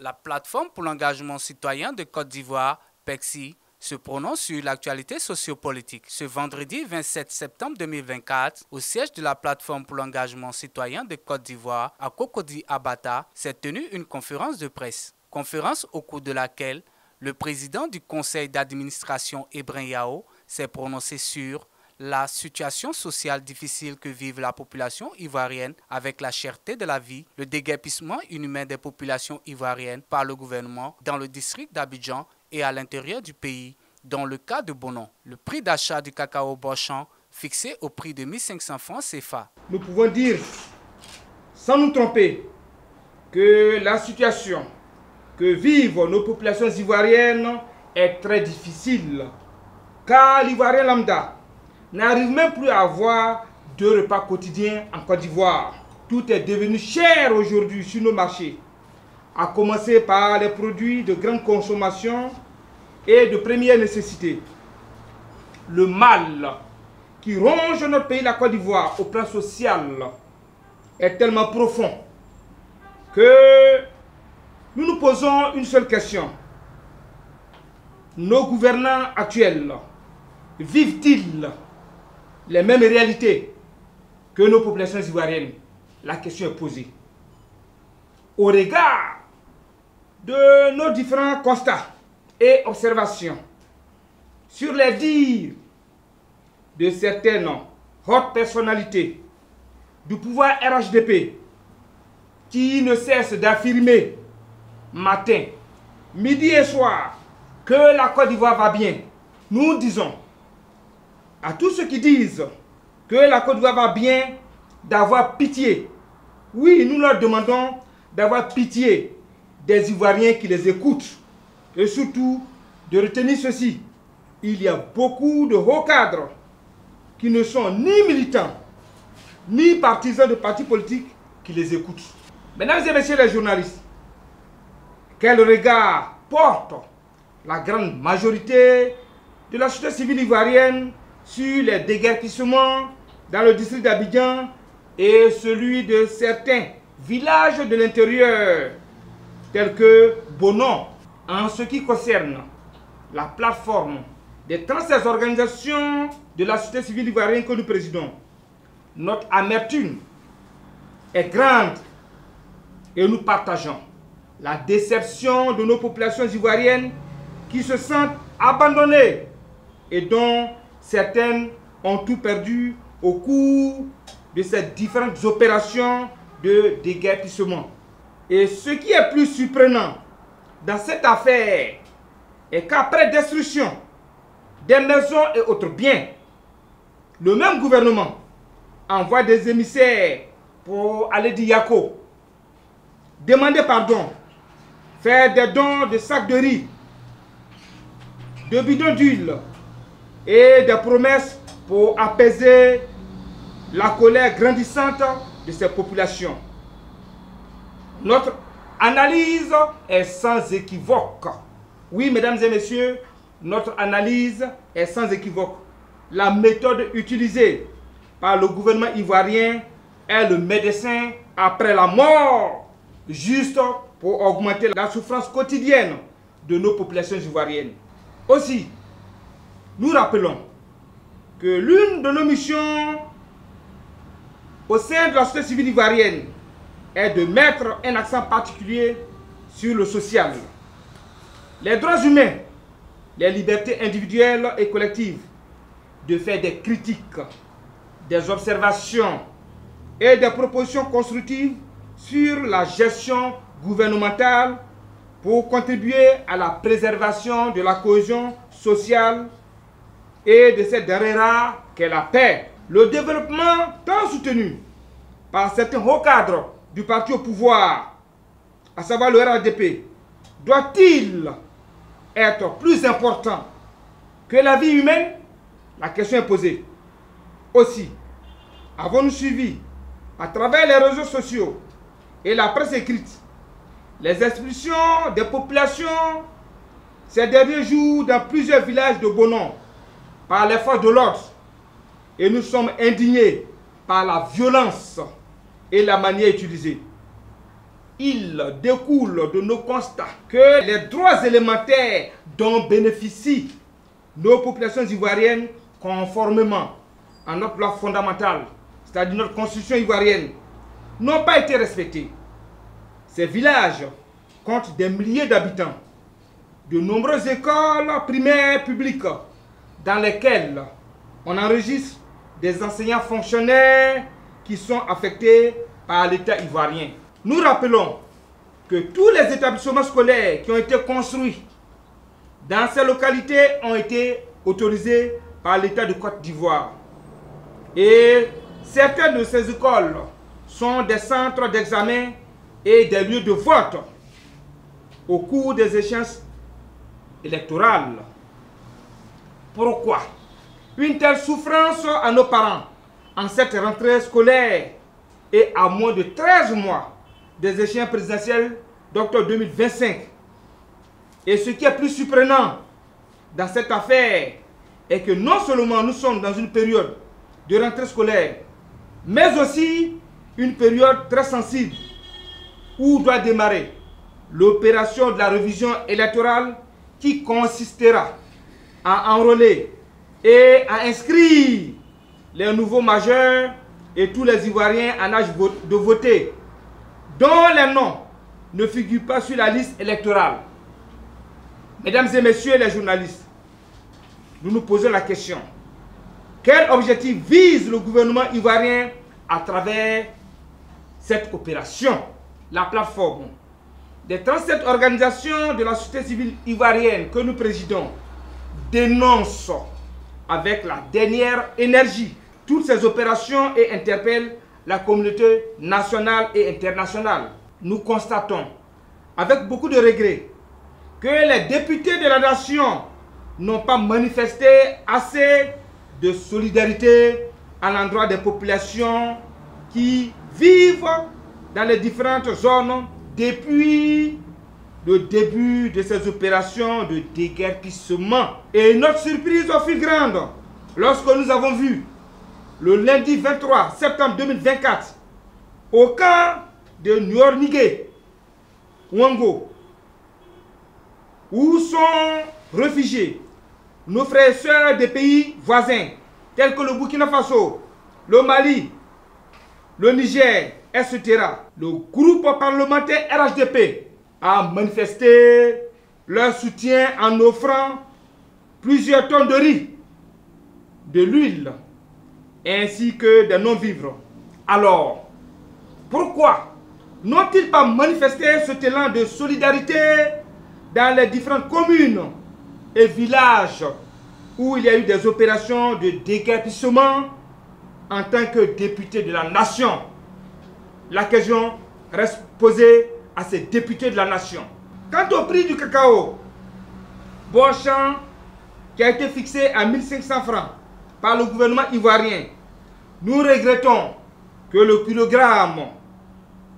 La plateforme pour l'engagement citoyen de Côte d'Ivoire, PECSI, se prononce sur l'actualité sociopolitique. Ce vendredi 27 septembre 2024, au siège de la plateforme pour l'engagement citoyen de Côte d'Ivoire, à Cocody Abata, s'est tenue une conférence de presse. Conférence au cours de laquelle le président du conseil d'administration, Ebrin Yao, s'est prononcé sur la situation sociale difficile que vive la population ivoirienne avec la cherté de la vie, le déguerpissement inhumain des populations ivoiriennes par le gouvernement dans le district d'Abidjan et à l'intérieur du pays, dans le cas de Bonon. Le prix d'achat du cacao Boschan fixé au prix de 1500 francs CFA. Nous pouvons dire, sans nous tromper, que la situation que vivent nos populations ivoiriennes est très difficile, car l'Ivoirien lambda n'arrive même plus à avoir 2 repas quotidiens en Côte d'Ivoire. Tout est devenu cher aujourd'hui sur nos marchés, à commencer par les produits de grande consommation et de première nécessité. Le mal qui ronge notre pays, la Côte d'Ivoire, au plan social, est tellement profond que nous nous posons une seule question. Nos gouvernants actuels vivent-ils les mêmes réalités que nos populations ivoiriennes? La question est posée. Au regard de nos différents constats et observations sur les dires de certaines hautes personnalités du pouvoir RHDP qui ne cessent d'affirmer matin, midi et soir que la Côte d'Ivoire va bien, nous disons à tous ceux qui disent que la Côte d'Ivoire va bien d'avoir pitié. Oui, nous leur demandons d'avoir pitié des Ivoiriens qui les écoutent et surtout de retenir ceci. Il y a beaucoup de hauts cadres qui ne sont ni militants ni partisans de partis politiques qui les écoutent. Mesdames et messieurs les journalistes, quel regard porte la grande majorité de la société civile ivoirienne sur les déguerpissements dans le district d'Abidjan et celui de certains villages de l'intérieur, tels que Bonon, en ce qui concerne la plateforme des 36 organisations de la société civile ivoirienne que nous présidons. Notre amertume est grande et nous partageons la déception de nos populations ivoiriennes qui se sentent abandonnées et dont certaines ont tout perdu au cours de ces différentes opérations de déguerpissement. Et ce qui est plus surprenant dans cette affaire est qu'après destruction des maisons et autres biens, le même gouvernement envoie des émissaires pour aller dire Yako, demander pardon, faire des dons de sacs de riz, de bidons d'huile et des promesses pour apaiser la colère grandissante de ces populations. Notre analyse est sans équivoque. Oui, mesdames et messieurs, notre analyse est sans équivoque. La méthode utilisée par le gouvernement ivoirien est le médecin après la mort, juste pour augmenter la souffrance quotidienne de nos populations ivoiriennes. Aussi, nous rappelons que l'une de nos missions au sein de la société civile ivoirienne est de mettre un accent particulier sur le social. Les droits humains, les libertés individuelles et collectives, de faire des critiques, des observations et des propositions constructives sur la gestion gouvernementale pour contribuer à la préservation de la cohésion sociale et de cette dernière rare qu'est la paix. Le développement tant soutenu par certains hauts cadres du parti au pouvoir, à savoir le RHDP, doit-il être plus important que la vie humaine? La question est posée. Aussi, avons-nous suivi à travers les réseaux sociaux et la presse écrite les expulsions des populations ces derniers jours dans plusieurs villages de Bonon par les forces de l'ordre, et nous sommes indignés par la violence et la manière utilisée. il découle de nos constats que les droits élémentaires dont bénéficient nos populations ivoiriennes conformément à notre loi fondamentale, c'est-à-dire notre constitution ivoirienne, n'ont pas été respectés. Ces villages comptent des milliers d'habitants, de nombreuses écoles primaires publiques dans lesquelles on enregistre des enseignants fonctionnaires qui sont affectés par l'État ivoirien. Nous rappelons que tous les établissements scolaires qui ont été construits dans ces localités ont été autorisés par l'État de Côte d'Ivoire. Et certaines de ces écoles sont des centres d'examen et des lieux de vote au cours des échéances électorales. Pourquoi une telle souffrance à nos parents en cette rentrée scolaire et à moins de 13 mois des échéances présidentielles d'octobre 2025? Et ce qui est plus surprenant dans cette affaire est que non seulement nous sommes dans une période de rentrée scolaire, mais aussi une période très sensible où doit démarrer l'opération de la révision électorale qui consistera à enrôler et à inscrire les nouveaux majeurs et tous les Ivoiriens en âge de voter, dont les noms ne figurent pas sur la liste électorale. Mesdames et messieurs les journalistes, nous nous posons la question: quel objectif vise le gouvernement ivoirien à travers cette opération? La plateforme des 37 organisations de la société civile ivoirienne que nous présidons dénonce avec la dernière énergie toutes ces opérations et interpelle la communauté nationale et internationale. Nous constatons avec beaucoup de regrets que les députés de la nation n'ont pas manifesté assez de solidarité à l'endroit des populations qui vivent dans les différentes zones depuis le début de ces opérations de déguerpissement. Et notre surprise fut grande lorsque nous avons vu le lundi 23 septembre 2024 au camp de Niornigué, Ouango, où sont réfugiés nos frères et sœurs des pays voisins tels que le Burkina Faso, le Mali, le Niger, etc. Le groupe parlementaire RHDP a manifesté leur soutien en offrant plusieurs tonnes de riz, de l'huile, ainsi que des non-vivres. Alors, pourquoi n'ont-ils pas manifesté cet élan de solidarité dans les différentes communes et villages où il y a eu des opérations de déguerpissement en tant que député de la nation? La question reste posée à ces députés de la nation. Quant au prix du cacao, bon champ qui a été fixé à 1500 francs par le gouvernement ivoirien, nous regrettons que le kilogramme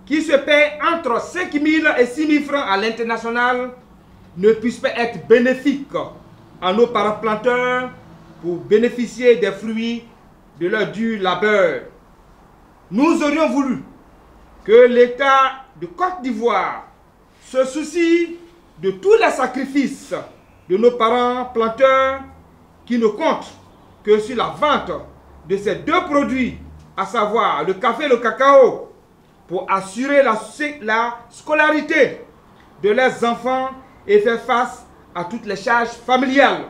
qui se paie entre 5 000 et 6 000 francs à l'international ne puisse pas être bénéfique à nos parents planteurs pour bénéficier des fruits de leur dur labeur. Nous aurions voulu que l'État de Côte d'Ivoire se soucie de tous les sacrifices de nos parents planteurs qui ne comptent que sur la vente de ces deux produits, à savoir le café et le cacao, pour assurer la scolarité de leurs enfants et faire face à toutes les charges familiales.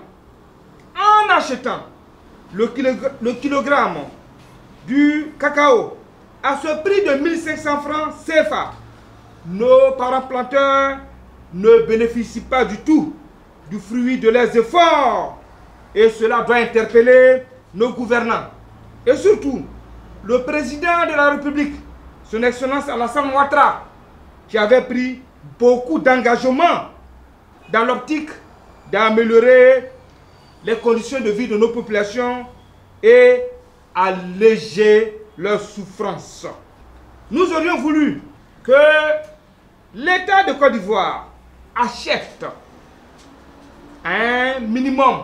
En achetant le kilogramme du cacao à ce prix de 1500 francs CFA, nos parents planteurs ne bénéficient pas du tout du fruit de leurs efforts. Et cela doit interpeller nos gouvernants. Et surtout, le président de la République, son Excellence Alassane Ouattara, qui avait pris beaucoup d'engagements dans l'optique d'améliorer les conditions de vie de nos populations et alléger leurs souffrances. Nous aurions voulu que l'État de Côte d'Ivoire achète un minimum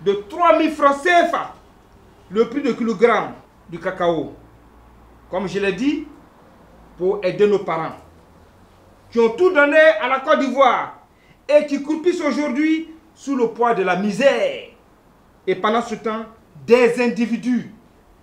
de 3 000 francs CFA le prix de kilogramme du cacao, comme je l'ai dit, pour aider nos parents. qui ont tout donné à la Côte d'Ivoire et qui croupissent aujourd'hui sous le poids de la misère. Et pendant ce temps, des individus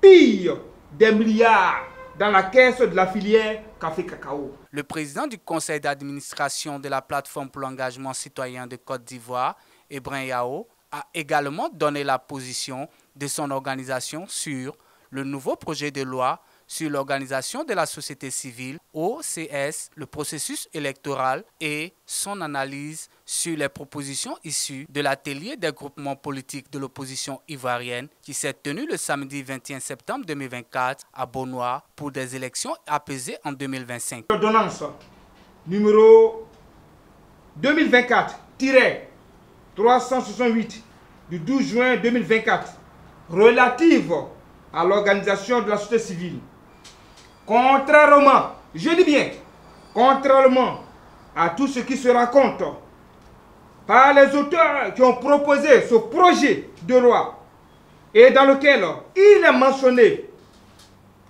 pillent des milliards dans la caisse de la filière café-cacao. Le président du conseil d'administration de la plateforme pour l'engagement citoyen de Côte d'Ivoire, Ebrin Yao, a également donné la position de son organisation sur le nouveau projet de loi sur l'organisation de la société civile, OCS, le processus électoral et son analyse sur les propositions issues de l'atelier des groupements politiques de l'opposition ivoirienne qui s'est tenu le samedi 21 septembre 2024 à Beaunois pour des élections apaisées en 2025. L'ordonnance numéro 2024-368 du 12 juin 2024 relative à l'organisation de la société civile. Contrairement, je dis bien, contrairement à tout ce qui se raconte par les auteurs qui ont proposé ce projet de loi et dans lequel il est mentionné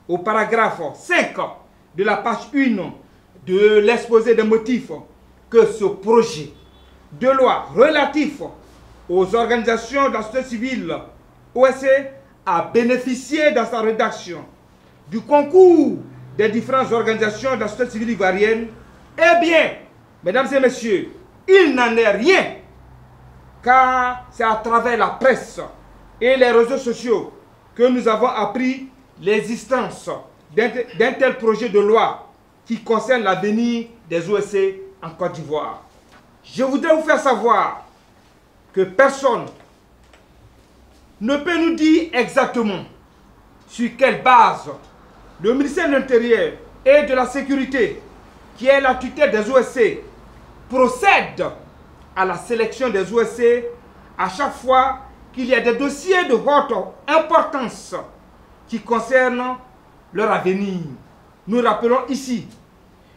au paragraphe 5 de la page 1 de l'exposé des motifs que ce projet de loi relatif aux organisations de la société civile OSC a bénéficié dans sa rédaction du concours des différentes organisations de la société civile ivoirienne. Eh bien, mesdames et messieurs, il n'en est rien, car c'est à travers la presse et les réseaux sociaux que nous avons appris l'existence d'un tel projet de loi qui concerne l'avenir des OSC en Côte d'Ivoire. Je voudrais vous faire savoir que personne ne peut nous dire exactement sur quelle base le ministère de l'Intérieur et de la Sécurité, qui est la tutelle des OSC, procède à la sélection des OSC à chaque fois qu'il y a des dossiers de haute importance qui concernent leur avenir. Nous rappelons ici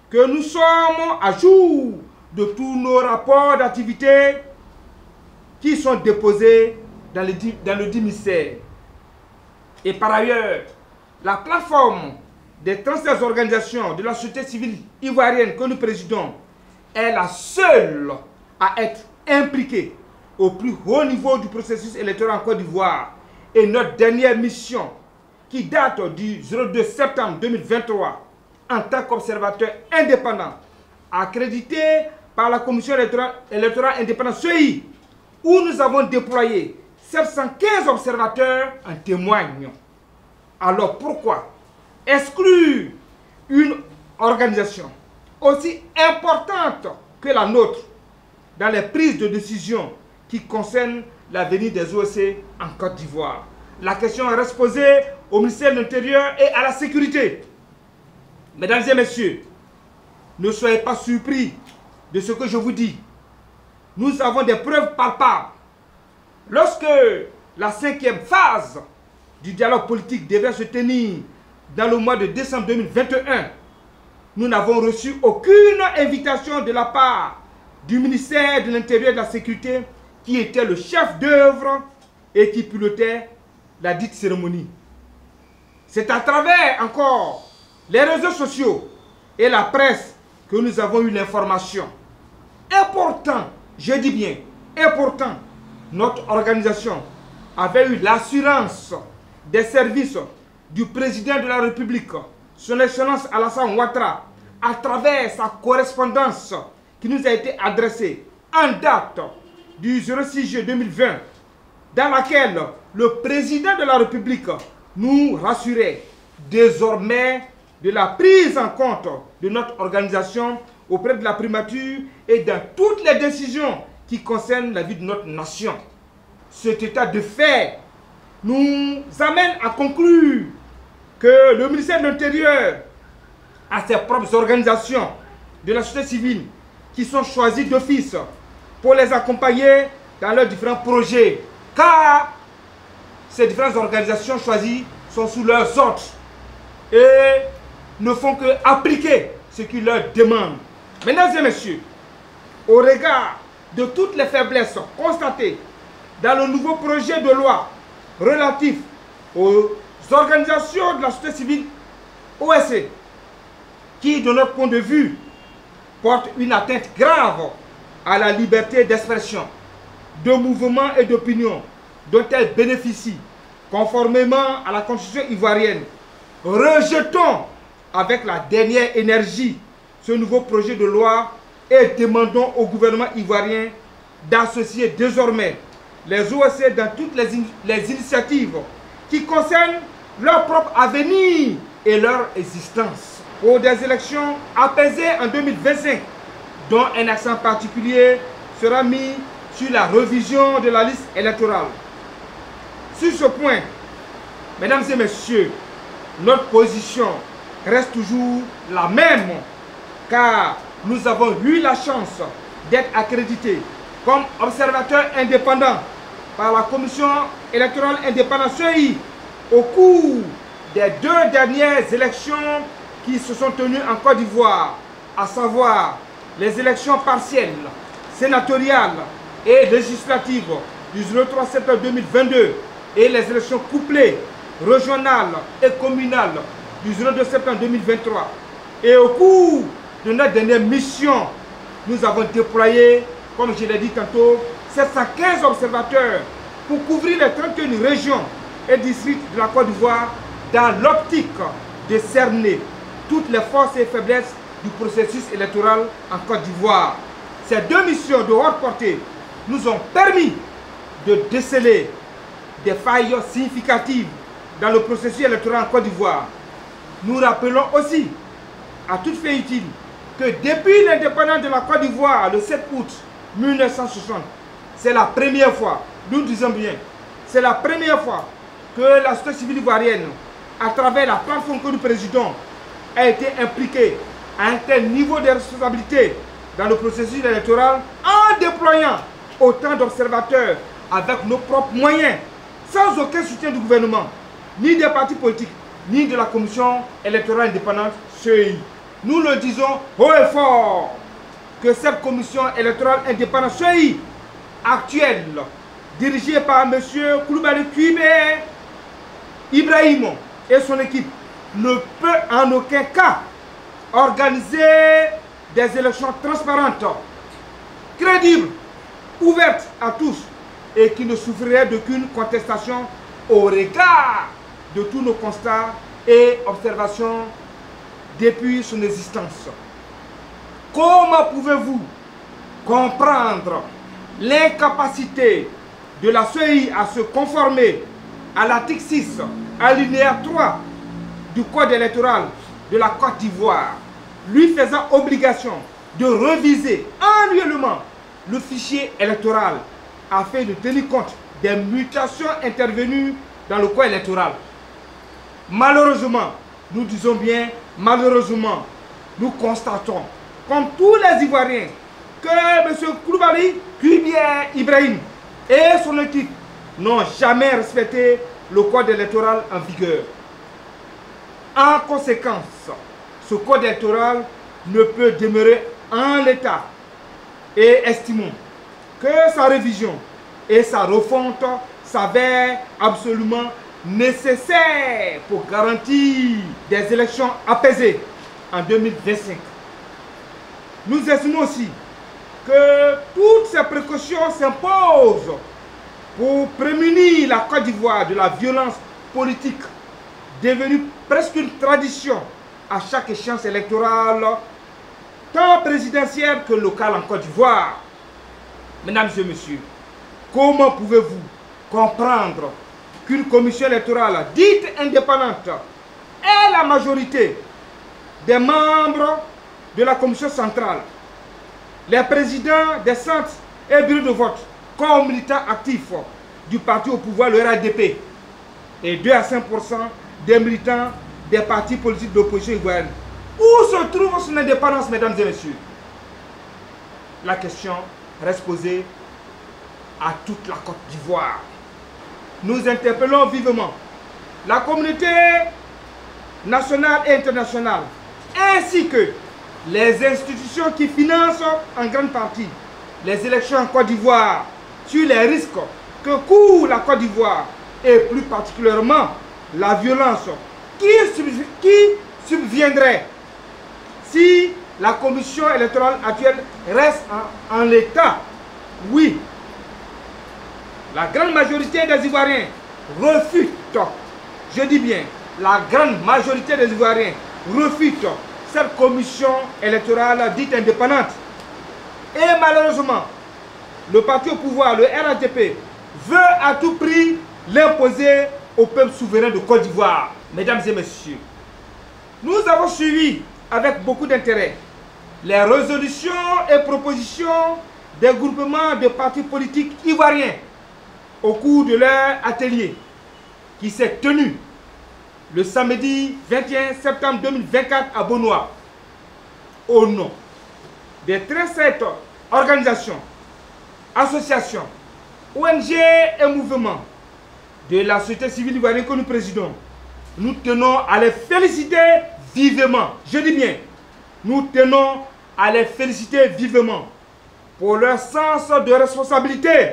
que nous sommes à jour de tous nos rapports d'activité qui sont déposés dans le dit ministère. Et par ailleurs, la plateforme des 36 organisations de la société civile ivoirienne que nous présidons est la seule à être impliquée au plus haut niveau du processus électoral en Côte d'Ivoire. Et notre dernière mission, qui date du 02 septembre 2023, en tant qu'observateur indépendant, accrédité par la Commission électorale indépendante CEI, où nous avons déployé 715 observateurs, en témoignent. Alors pourquoi exclure une organisation aussi importante que la nôtre dans les prises de décision qui concernent l'avenir des OSC en Côte d'Ivoire? La question reste posée au ministère de l'Intérieur et à la Sécurité. Mesdames et messieurs, ne soyez pas surpris de ce que je vous dis. Nous avons des preuves palpables. Lorsque la 5e phase du dialogue politique devait se tenir dans le mois de décembre 2021, nous n'avons reçu aucune invitation de la part du ministère de l'Intérieur et de la Sécurité, qui était le chef d'œuvre et qui pilotait la dite cérémonie. C'est à travers encore les réseaux sociaux et la presse que nous avons eu l'information. Et pourtant, je dis bien, et pourtant, notre organisation avait eu l'assurance des services du président de la République, son Excellence Alassane Ouattara, à travers sa correspondance qui nous a été adressée en date du 06 juillet 2020, dans laquelle le président de la République nous rassurait désormais de la prise en compte de notre organisation auprès de la primature et dans toutes les décisions qui concernent la vie de notre nation. Cet état de fait nous amène à conclure que le ministère de l'Intérieur a ses propres organisations de la société civile qui sont choisies d'office pour les accompagner dans leurs différents projets, car ces différentes organisations choisies sont sous leurs ordres et ne font que appliquer ce qu'ils leur demandent. Mesdames et messieurs, au regard de toutes les faiblesses constatées dans le nouveau projet de loi relatif aux organisations de la société civile OSC, qui, de notre point de vue, porte une atteinte grave à la liberté d'expression, de mouvement et d'opinion dont elle bénéficie conformément à la Constitution ivoirienne. Rejetons avec la dernière énergie ce nouveau projet de loi et demandons au gouvernement ivoirien d'associer désormais les OSC dans toutes les initiatives qui concernent leur propre avenir et leur existence. Pour des élections apaisées en 2025, dont un accent particulier sera mis sur la révision de la liste électorale. Sur ce point, mesdames et messieurs, notre position reste toujours la même, car nous avons eu la chance d'être accrédités comme observateurs indépendants par la Commission électorale indépendante CEI au cours des 2 dernières élections qui se sont tenues en Côte d'Ivoire, à savoir les élections partielles, sénatoriales et législatives du 03 septembre 2022 et les élections couplées régionales et communales du 02 septembre 2023. Et au cours de notre dernière mission, nous avons déployé, comme je l'ai dit tantôt, 715 observateurs pour couvrir les 31 régions et districts de la Côte d'Ivoire dans l'optique de cerner toutes les forces et faiblesses du processus électoral en Côte d'Ivoire. Ces 2 missions de haute portée nous ont permis de déceler des failles significatives dans le processus électoral en Côte d'Ivoire. Nous rappelons aussi, à toute fin utile, que depuis l'indépendance de la Côte d'Ivoire le 7 août 1960, c'est la première fois, nous disons bien, c'est la première fois que la société civile ivoirienne, à travers la plateforme que nous présidons, a été impliquée à un tel niveau de responsabilité dans le processus électoral en déployant autant d'observateurs avec nos propres moyens, sans aucun soutien du gouvernement, ni des partis politiques, ni de la Commission électorale indépendante CEI. Nous le disons haut et fort que cette Commission électorale indépendante CEI actuelle, dirigée par M. Coulibaly Quibé Ibrahim et son équipe, ne peut en aucun cas organiser des élections transparentes, crédibles, ouvertes à tous et qui ne souffriraient d'aucune contestation au regard de tous nos constats et observations depuis son existence. Comment pouvez-vous comprendre l'incapacité de la CEI à se conformer à l'article 6, alinéa 3 du Code électoral de la Côte d'Ivoire, lui faisant obligation de réviser annuellement le fichier électoral afin de tenir compte des mutations intervenues dans le code électoral? Malheureusement, nous disons bien malheureusement, nous constatons, comme tous les Ivoiriens, que M. Coulibaly Quibé Ibrahim et son équipe n'ont jamais respecté le code électoral en vigueur. En conséquence, ce code électoral ne peut demeurer en l'état et estimons que sa révision et sa refonte s'avèrent absolument nécessaires pour garantir des élections apaisées en 2025. Nous estimons aussi que toutes ces précautions s'imposent pour prémunir la Côte d'Ivoire de la violence politique devenue presque une tradition à chaque échéance électorale, tant présidentielle que locale en Côte d'Ivoire. Mesdames et messieurs, comment pouvez-vous comprendre qu'une commission électorale dite indépendante et la majorité des membres de la commission centrale, les présidents des centres et bureaux de vote, comme militants actifs du parti au pouvoir, le RADP, et 2 à 5% des militants des partis politiques d'opposition ivoirienne. Où se trouve son indépendance, mesdames et messieurs? La question reste posée à toute la Côte d'Ivoire. Nous interpellons vivement la communauté nationale et internationale, ainsi que les institutions qui financent en grande partie les élections en Côte d'Ivoire, sur les risques que court la Côte d'Ivoire et plus particulièrement la violence qui subviendrait si la commission électorale actuelle reste en l'état. Oui, la grande majorité des Ivoiriens refute, je dis bien, la grande majorité des Ivoiriens refute cette commission électorale dite indépendante. Et malheureusement, le parti au pouvoir, le RATP, veut à tout prix l'imposer au peuple souverain de Côte d'Ivoire. Mesdames et messieurs, nous avons suivi avec beaucoup d'intérêt les résolutions et propositions des groupements de partis politiques ivoiriens au cours de leur atelier qui s'est tenu le samedi 21 septembre 2024 à Bonois, au nom des 37 organisations, associations, ONG et mouvements de la société civile ivoirienne que nous présidons. Nous tenons à les féliciter vivement. Je dis bien, nous tenons à les féliciter vivement pour leur sens de responsabilité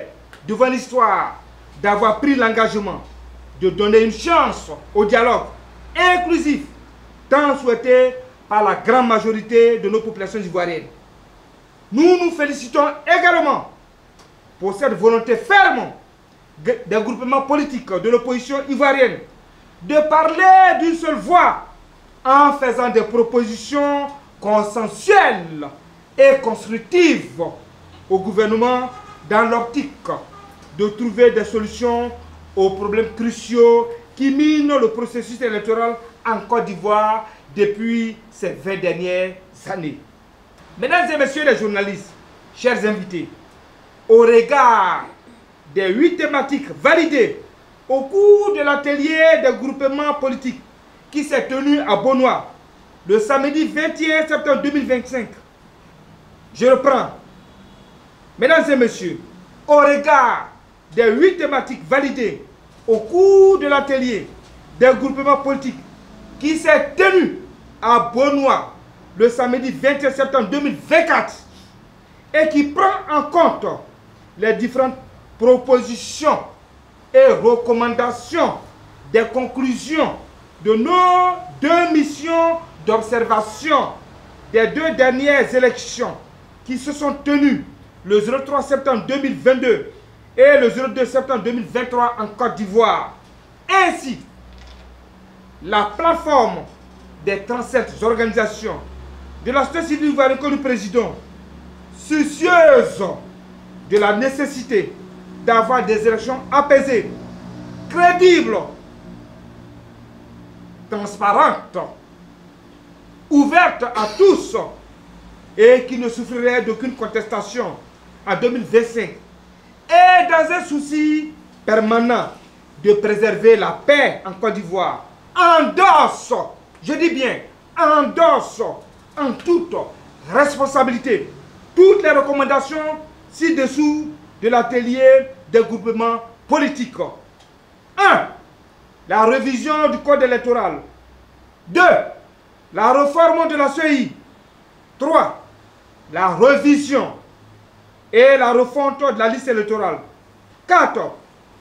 devant l'histoire, d'avoir pris l'engagement de donner une chance au dialogue inclusif tant souhaité par la grande majorité de nos populations ivoiriennes. Nous nous félicitons également pour cette volonté ferme des groupements politiques de l'opposition ivoirienne de parler d'une seule voix en faisant des propositions consensuelles et constructives au gouvernement dans l'optique de trouver des solutions aux problèmes cruciaux qui minent le processus électoral en Côte d'Ivoire depuis ces 20 dernières années. Mesdames et messieurs les journalistes, chers invités, au regard des 8 thématiques validées au cours de l'atelier des groupements politiques qui s'est tenu à Bonois le samedi 21 septembre 2025, je reprends. Mesdames et messieurs, au regard des 8 thématiques validées au cours de l'atelier des groupements politiques qui s'est tenu à Bonois le samedi 21 septembre 2024 et qui prend en compte les différentes propositions et recommandations des conclusions de nos 2 missions d'observation des 2 dernières élections qui se sont tenues le 03 septembre 2022 et le 02 septembre 2023 en Côte d'Ivoire. Ainsi, la plateforme des 37 organisations de la société civile ivoirienne que nous présidons, soucieuse de la nécessité d'avoir des élections apaisées, crédibles, transparentes, ouvertes à tous et qui ne souffriraient d'aucune contestation en 2025, et dans un souci permanent de préserver la paix en Côte d'Ivoire, endosse, je dis bien, endosse en toute responsabilité toutes les recommandations ci-dessous de l'atelier des groupements politiques. 1. La révision du code électoral. 2. La réforme de la CEI. 3. La révision et la refonte de la liste électorale. 4.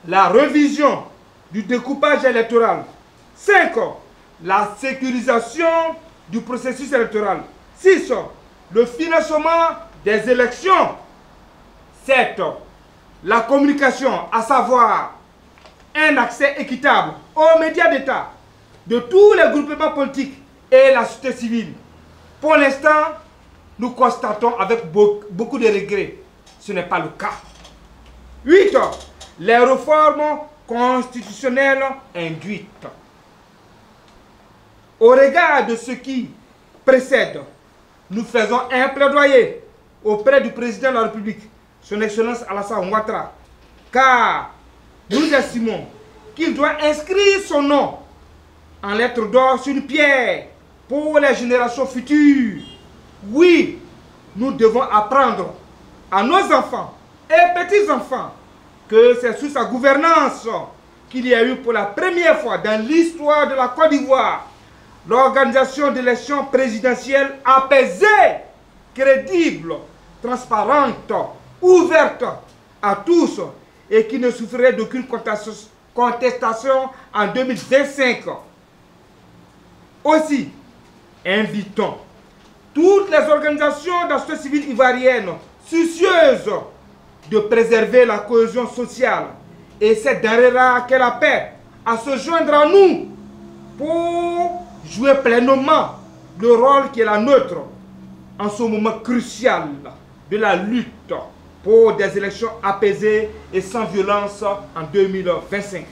La révision du découpage électoral. 5. La sécurisation du processus électoral. 6. Le financement des élections. 7. La communication, à savoir un accès équitable aux médias d'État de tous les groupements politiques et la société civile. Pour l'instant, nous constatons avec beaucoup de regrets, ce n'est pas le cas. 8. Les réformes constitutionnelles induites. Au regard de ce qui précède, nous faisons un plaidoyer auprès du président de la République, son Excellence Alassane Ouattara, car nous estimons qu'il doit inscrire son nom en lettres d'or sur une pierre pour les générations futures. Oui, nous devons apprendre à nos enfants et petits-enfants que c'est sous sa gouvernance qu'il y a eu pour la première fois dans l'histoire de la Côte d'Ivoire l'organisation d'élections présidentielles apaisées, crédibles, transparentes, ouvertes à tous et qui ne souffriraient d'aucune contestation en 2025. Aussi, invitons toutes les organisations de la société civile ivoirienne soucieuses de préserver la cohésion sociale et cette denrée rare qu'est la paix à se joindre à nous pour jouer pleinement le rôle qui est la nôtre en ce moment crucial de la lutte pour des élections apaisées et sans violence en 2025.